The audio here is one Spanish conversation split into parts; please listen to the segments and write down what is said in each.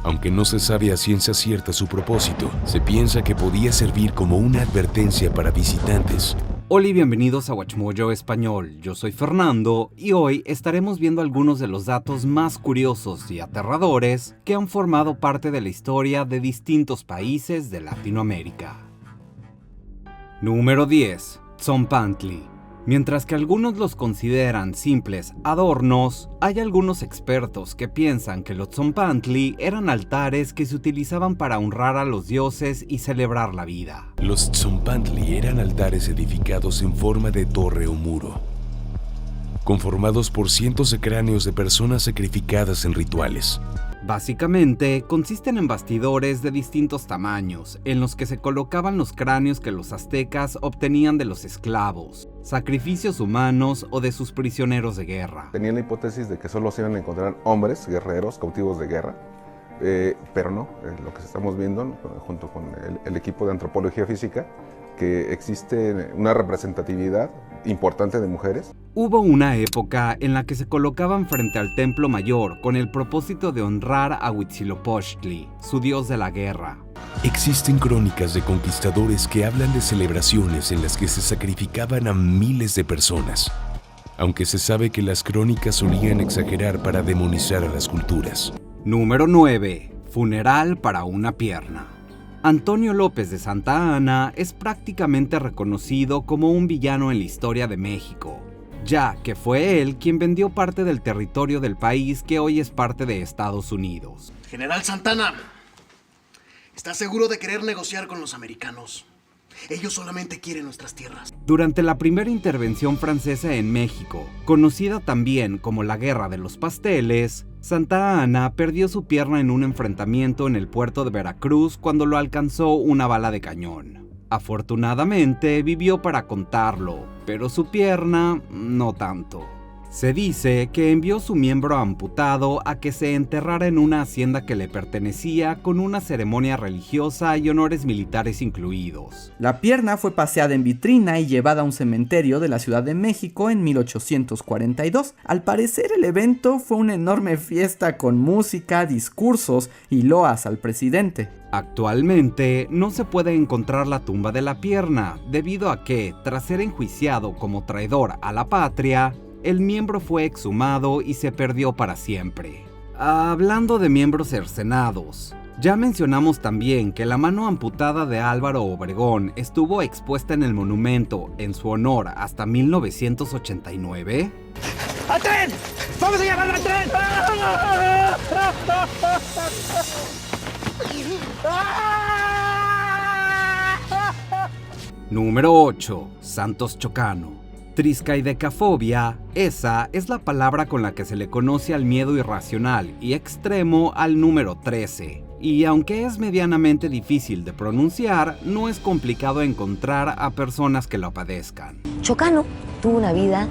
Aunque no se sabe a ciencia cierta su propósito, se piensa que podía servir como una advertencia para visitantes. Hola y bienvenidos a WatchMojo Español, yo soy Fernando y hoy estaremos viendo algunos de los datos más curiosos y aterradores que han formado parte de la historia de distintos países de Latinoamérica. Número 10. Tzompantli. Mientras que algunos los consideran simples adornos, hay algunos expertos que piensan que los Tzompantli eran altares que se utilizaban para honrar a los dioses y celebrar la vida. Los Tzompantli eran altares edificados en forma de torre o muro, conformados por cientos de cráneos de personas sacrificadas en rituales. Básicamente, consisten en bastidores de distintos tamaños, en los que se colocaban los cráneos que los aztecas obtenían de los esclavos, sacrificios humanos o de sus prisioneros de guerra. Tenían la hipótesis de que solo se iban a encontrar hombres, guerreros, cautivos de guerra, pero no, lo que estamos viendo junto con el equipo de antropología física, que existe una representatividad importante de mujeres. Hubo una época en la que se colocaban frente al templo mayor con el propósito de honrar a Huitzilopochtli, su dios de la guerra. Existen crónicas de conquistadores que hablan de celebraciones en las que se sacrificaban a miles de personas, aunque se sabe que las crónicas solían exagerar para demonizar a las culturas. Número 9. Funeral para una pierna. Antonio López de Santa Anna es prácticamente reconocido como un villano en la historia de México, ya que fue él quien vendió parte del territorio del país que hoy es parte de Estados Unidos. General Santana, ¿estás seguro de querer negociar con los americanos? Ellos solamente quieren nuestras tierras. Durante la primera intervención francesa en México, conocida también como la Guerra de los Pasteles, Santa Anna perdió su pierna en un enfrentamiento en el puerto de Veracruz cuando lo alcanzó una bala de cañón. Afortunadamente vivió para contarlo, pero su pierna no tanto. Se dice que envió su miembro amputado a que se enterrara en una hacienda que le pertenecía con una ceremonia religiosa y honores militares incluidos. La pierna fue paseada en vitrina y llevada a un cementerio de la Ciudad de México en 1842. Al parecer el evento fue una enorme fiesta con música, discursos y loas al presidente. Actualmente no se puede encontrar la tumba de la pierna debido a que, tras ser enjuiciado como traidor a la patria, el miembro fue exhumado y se perdió para siempre. Hablando de miembros cercenados, ya mencionamos también que la mano amputada de Álvaro Obregón estuvo expuesta en el monumento en su honor hasta 1989. ¡Al tren! ¡Vamos a llevarlo al tren! Número 8. Santos Chocano. Triskaidekafobia, esa es la palabra con la que se le conoce al miedo irracional y extremo al número 13. Y aunque es medianamente difícil de pronunciar, no es complicado encontrar a personas que lo padezcan. Chocano tuvo una vida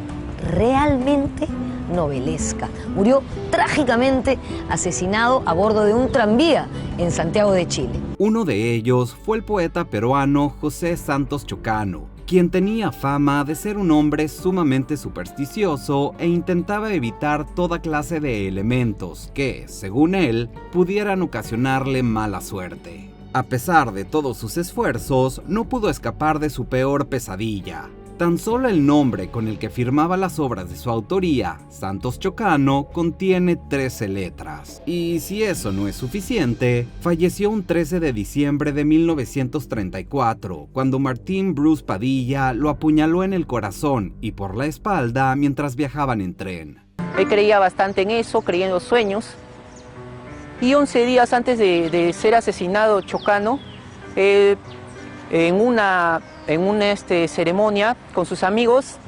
realmente novelesca. Murió trágicamente asesinado a bordo de un tranvía en Santiago de Chile. Uno de ellos fue el poeta peruano José Santos Chocano, quien tenía fama de ser un hombre sumamente supersticioso e intentaba evitar toda clase de elementos que, según él, pudieran ocasionarle mala suerte. A pesar de todos sus esfuerzos, no pudo escapar de su peor pesadilla. Tan solo el nombre con el que firmaba las obras de su autoría, Santos Chocano, contiene 13 letras. Y si eso no es suficiente, falleció un 13 de diciembre de 1934, cuando Martín Bruce Padilla lo apuñaló en el corazón y por la espalda mientras viajaban en tren. Él creía bastante en eso, creía en los sueños. Y 11 días antes de ser asesinado Chocano, en una ceremonia con sus amigos,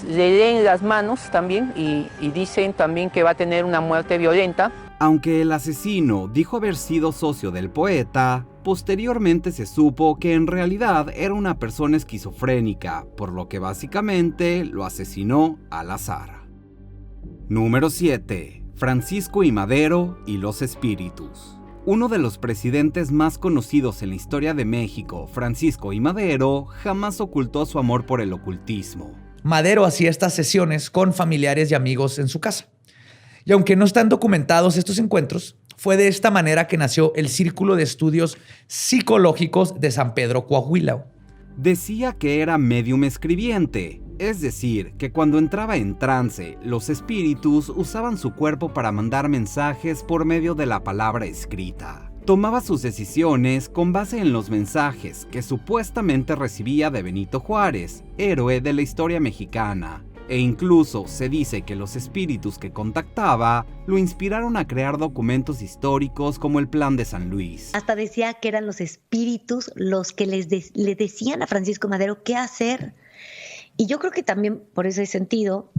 le den las manos también y dicen también que va a tener una muerte violenta. Aunque el asesino dijo haber sido socio del poeta, posteriormente se supo que en realidad era una persona esquizofrénica, por lo que básicamente lo asesinó al azar. Número 7. Francisco I. Madero y los espíritus. Uno de los presidentes más conocidos en la historia de México, Francisco I. Madero, jamás ocultó su amor por el ocultismo. Madero hacía estas sesiones con familiares y amigos en su casa. Y aunque no están documentados estos encuentros, Fue de esta manera que nació el Círculo de Estudios Psicológicos de San Pedro Coahuila. Decía que era médium escribiente, es decir, que cuando entraba en trance, los espíritus usaban su cuerpo para mandar mensajes por medio de la palabra escrita. Tomaba sus decisiones con base en los mensajes que supuestamente recibía de Benito Juárez, héroe de la historia mexicana, e incluso se dice que los espíritus que contactaba lo inspiraron a crear documentos históricos como el Plan de San Luis. Hasta decía que eran los espíritus los que le decían a Francisco Madero qué hacer. Y yo creo que también por ese sentido,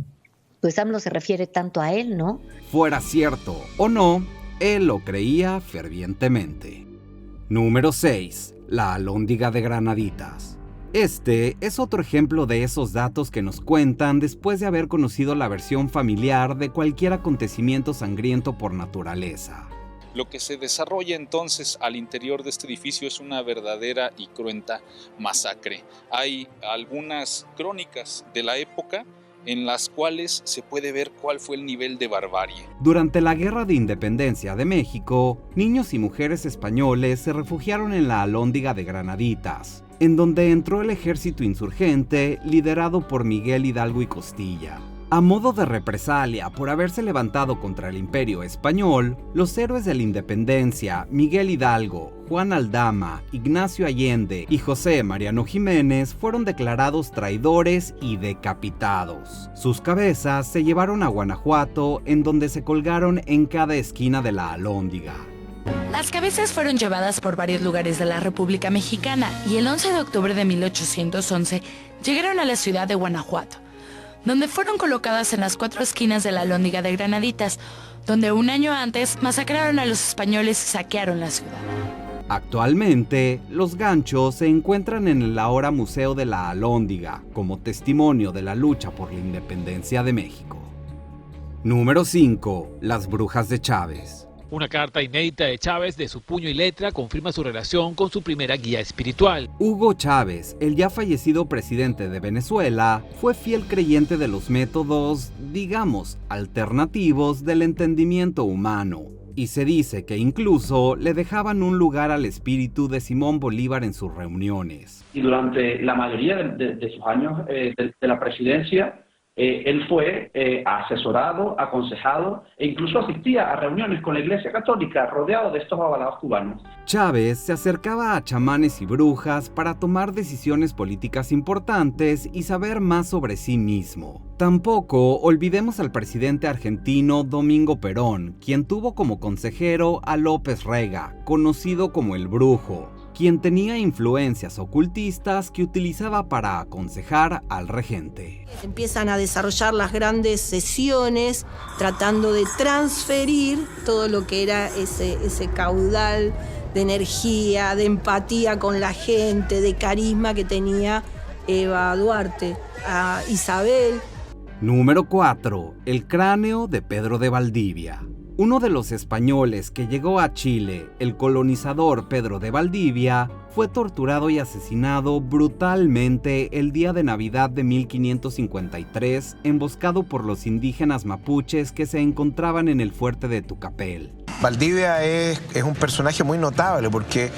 pues AMLO se refiere tanto a él, ¿no? Fuera cierto o no, él lo creía fervientemente. Número 6. La alhóndiga de Granaditas. Este es otro ejemplo de esos datos que nos cuentan después de haber conocido la versión familiar de cualquier acontecimiento sangriento por naturaleza. Lo que se desarrolla entonces al interior de este edificio es una verdadera y cruenta masacre. Hay algunas crónicas de la época en las cuales se puede ver cuál fue el nivel de barbarie. Durante la Guerra de Independencia de México, niños y mujeres españoles se refugiaron en la Alhóndiga de Granaditas, en donde entró el ejército insurgente liderado por Miguel Hidalgo y Costilla. A modo de represalia por haberse levantado contra el Imperio Español, los héroes de la Independencia, Miguel Hidalgo, Juan Aldama, Ignacio Allende y José Mariano Jiménez fueron declarados traidores y decapitados. Sus cabezas se llevaron a Guanajuato, en donde se colgaron en cada esquina de la Alhóndiga. Las cabezas fueron llevadas por varios lugares de la República Mexicana y el 11 de octubre de 1811 llegaron a la ciudad de Guanajuato, donde fueron colocadas en las 4 esquinas de la Alhóndiga de Granaditas, donde un año antes masacraron a los españoles y saquearon la ciudad. Actualmente, los ganchos se encuentran en el ahora Museo de la Alhóndiga, como testimonio de la lucha por la independencia de México. Número 5. Las brujas de Chávez. Una carta inédita de Chávez de su puño y letra confirma su relación con su primera guía espiritual. Hugo Chávez, el ya fallecido presidente de Venezuela, fue fiel creyente de los métodos, digamos, alternativos del entendimiento humano. Y se dice que incluso le dejaban un lugar al espíritu de Simón Bolívar en sus reuniones. Y durante la mayoría de sus años de la presidencia, él fue asesorado, aconsejado e incluso asistía a reuniones con la Iglesia Católica rodeado de estos avalados cubanos. Chávez se acercaba a chamanes y brujas para tomar decisiones políticas importantes y saber más sobre sí mismo. Tampoco olvidemos al presidente argentino Domingo Perón, quien tuvo como consejero a López Rega, conocido como el Brujo, quien tenía influencias ocultistas que utilizaba para aconsejar al regente. Empiezan a desarrollar las grandes sesiones tratando de transferir todo lo que era ese caudal de energía, de empatía con la gente, de carisma que tenía Eva Duarte, a Isabel. Número 4. El cráneo de Pedro de Valdivia. Uno de los españoles que llegó a Chile, el colonizador Pedro de Valdivia, fue torturado y asesinado brutalmente el día de Navidad de 1553, emboscado por los indígenas mapuches que se encontraban en el fuerte de Tucapel. Valdivia es un personaje muy notable porque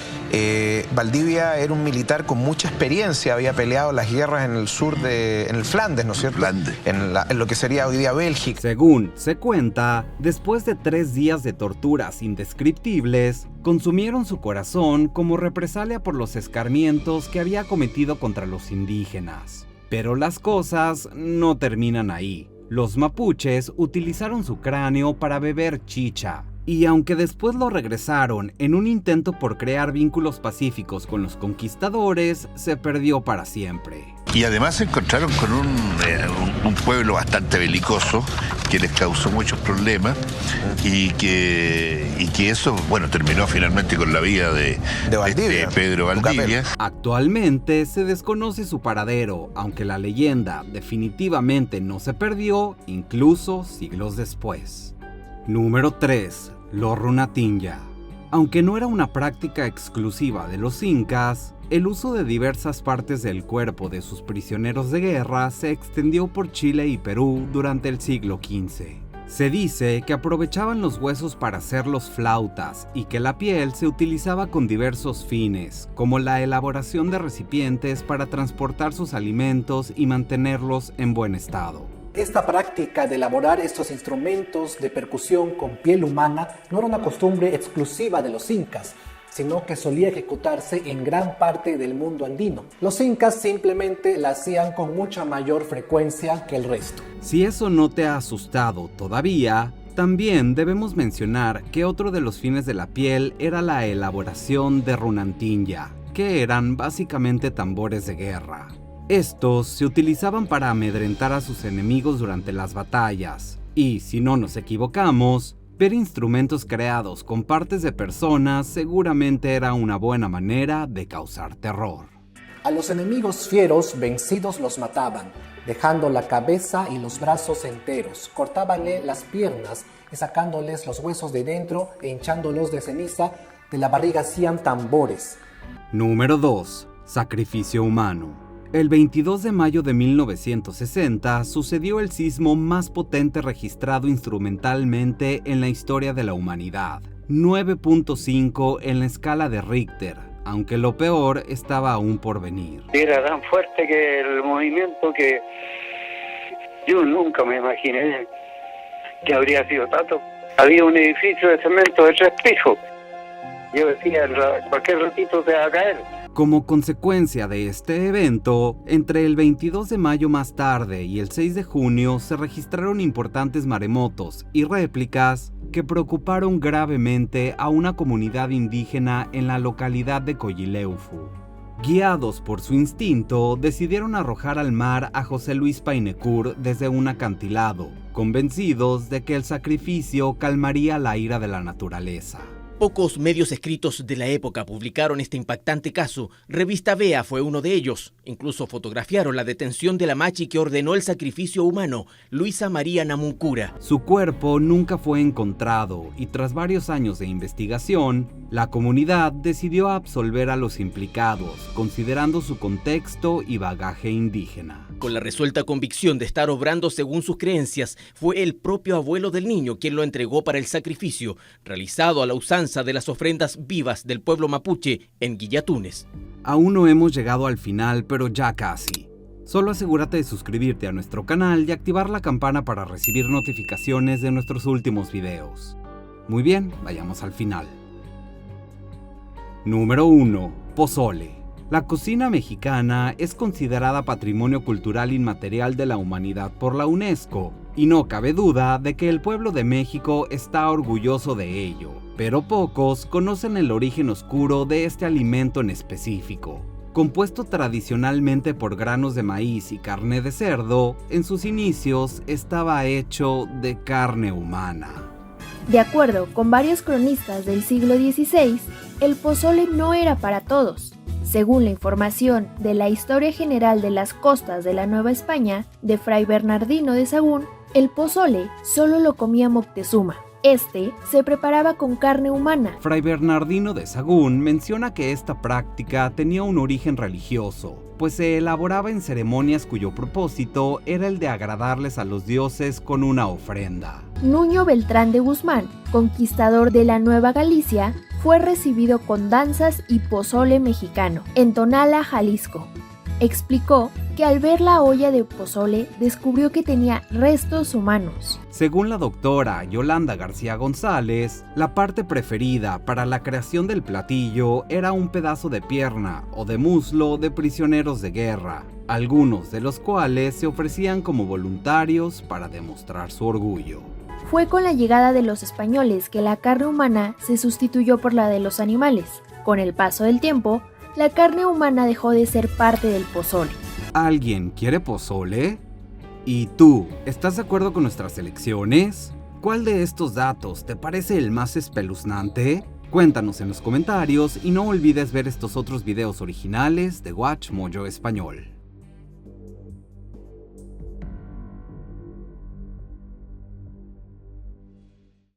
Valdivia era un militar con mucha experiencia, había peleado las guerras en el sur en el Flandes, ¿no es cierto? Flandes. En lo que sería hoy día Bélgica. Según se cuenta, después de 3 días de torturas indescriptibles, consumieron su corazón como represalia por los escarmientos que había cometido contra los indígenas. Pero las cosas no terminan ahí. Los mapuches utilizaron su cráneo para beber chicha. Y aunque después lo regresaron en un intento por crear vínculos pacíficos con los conquistadores, se perdió para siempre. Y además se encontraron con un pueblo bastante belicoso que les causó muchos problemas y que eso, bueno, terminó finalmente con la vida de Valdivia, Pedro Valdivia. Actualmente se desconoce su paradero, aunque la leyenda definitivamente no se perdió, incluso siglos después. Número 3. Los Runatinja. Aunque no era una práctica exclusiva de los incas, el uso de diversas partes del cuerpo de sus prisioneros de guerra se extendió por Chile y Perú durante el siglo XV. Se dice que aprovechaban los huesos para hacer los flautas y que la piel se utilizaba con diversos fines, como la elaboración de recipientes para transportar sus alimentos y mantenerlos en buen estado. Esta práctica de elaborar estos instrumentos de percusión con piel humana no era una costumbre exclusiva de los incas, sino que solía ejecutarse en gran parte del mundo andino. Los incas simplemente la hacían con mucha mayor frecuencia que el resto. Si eso no te ha asustado todavía, también debemos mencionar que otro de los fines de la piel era la elaboración de runantinja, que eran básicamente tambores de guerra. Estos se utilizaban para amedrentar a sus enemigos durante las batallas, y si no nos equivocamos, ver instrumentos creados con partes de personas seguramente era una buena manera de causar terror. A los enemigos fieros vencidos los mataban, dejando la cabeza y los brazos enteros, cortábanle las piernas y sacándoles los huesos de dentro e hinchándolos de ceniza, de la barriga hacían tambores. Número 2. Sacrificio humano. El 22 de mayo de 1960 sucedió el sismo más potente registrado instrumentalmente en la historia de la humanidad, 9.5 en la escala de Richter, aunque lo peor estaba aún por venir. Era tan fuerte que el movimiento que yo nunca me imaginé que habría sido tanto. Había un edificio de cemento de 3 pisos. Yo decía, cualquier ratito se va a caer. Como consecuencia de este evento, entre el 22 de mayo más tarde y el 6 de junio se registraron importantes maremotos y réplicas que preocuparon gravemente a una comunidad indígena en la localidad de Coyileufu. Guiados por su instinto, decidieron arrojar al mar a José Luis Paynecur desde un acantilado, convencidos de que el sacrificio calmaría la ira de la naturaleza. Pocos medios escritos de la época publicaron este impactante caso. Revista Vea fue uno de ellos. Incluso fotografiaron la detención de la machi que ordenó el sacrificio humano, Luisa María Namuncura. Su cuerpo nunca fue encontrado y tras varios años de investigación, la comunidad decidió absolver a los implicados, considerando su contexto y bagaje indígena. Con la resuelta convicción de estar obrando según sus creencias, fue el propio abuelo del niño quien lo entregó para el sacrificio, realizado a la usanza de las ofrendas vivas del pueblo mapuche en Guillatunes. Aún no hemos llegado al final, pero ya casi. Solo asegúrate de suscribirte a nuestro canal y activar la campana para recibir notificaciones de nuestros últimos videos. Muy bien, vayamos al final. Número 1. Pozole. La cocina mexicana es considerada Patrimonio Cultural Inmaterial de la Humanidad por la UNESCO, y no cabe duda de que el pueblo de México está orgulloso de ello, pero pocos conocen el origen oscuro de este alimento en específico. Compuesto tradicionalmente por granos de maíz y carne de cerdo, en sus inicios estaba hecho de carne humana. De acuerdo con varios cronistas del siglo XVI, el pozole no era para todos. Según la información de la Historia General de las Costas de la Nueva España, de Fray Bernardino de Sahagún, el pozole solo lo comía Moctezuma. Este se preparaba con carne humana. Fray Bernardino de Sahagún menciona que esta práctica tenía un origen religioso, pues se elaboraba en ceremonias cuyo propósito era el de agradarles a los dioses con una ofrenda. Nuño Beltrán de Guzmán, conquistador de la Nueva Galicia, fue recibido con danzas y pozole mexicano en Tonala, Jalisco. Explicó que al ver la olla de pozole descubrió que tenía restos humanos. Según la doctora Yolanda García González, la parte preferida para la creación del platillo era un pedazo de pierna o de muslo de prisioneros de guerra, algunos de los cuales se ofrecían como voluntarios para demostrar su orgullo. Fue con la llegada de los españoles que la carne humana se sustituyó por la de los animales. Con el paso del tiempo, la carne humana dejó de ser parte del pozole. ¿Alguien quiere pozole? ¿Y tú, estás de acuerdo con nuestras elecciones? ¿Cuál de estos datos te parece el más espeluznante? Cuéntanos en los comentarios y no olvides ver estos otros videos originales de Watch Mojo Español.